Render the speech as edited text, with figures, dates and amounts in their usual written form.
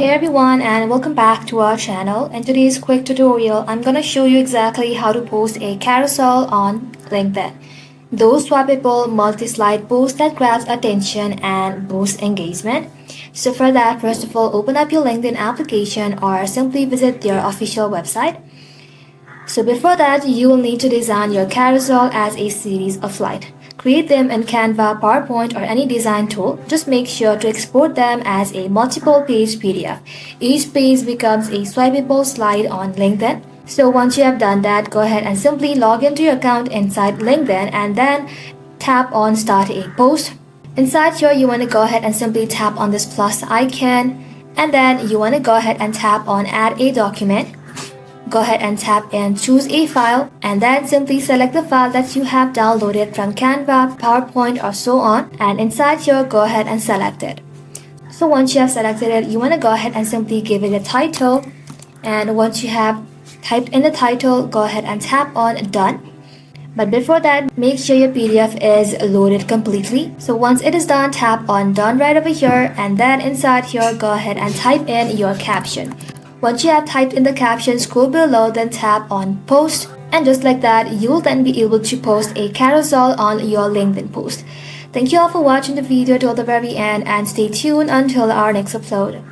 Hey everyone, and welcome back to our channel. In today's quick tutorial, I'm gonna show you exactly how to post a carousel on LinkedIn. Those swappable multi-slide posts that grabs attention and boosts engagement. So for that, first of all, open up your LinkedIn application or simply visit their official website. So before that, you will need to design your carousel as a series of slides. Create them in Canva, PowerPoint, or any design tool. Just make sure to export them as a multiple page PDF. Each page becomes a swipeable slide on LinkedIn. So once you have done that, go ahead and simply log into your account inside LinkedIn and then tap on Start a Post. Inside here, you want to go ahead and simply tap on this plus icon, and then you want to go ahead and tap on Add a Document. Go ahead and tap and choose a file, and then simply select the file that you have downloaded from Canva, PowerPoint, or so on, and inside here go ahead and select it. So once you have selected it, you want to go ahead and simply give it a title, and once you have typed in the title, go ahead and tap on Done. But before that, make sure your PDF is loaded completely. So once it is done, tap on Done right over here, and then inside here go ahead and type in your caption. Once you have typed in the caption, scroll below, then tap on Post, and just like that, you will then be able to post a carousel on your LinkedIn post. Thank you all for watching the video till the very end, and stay tuned until our next upload.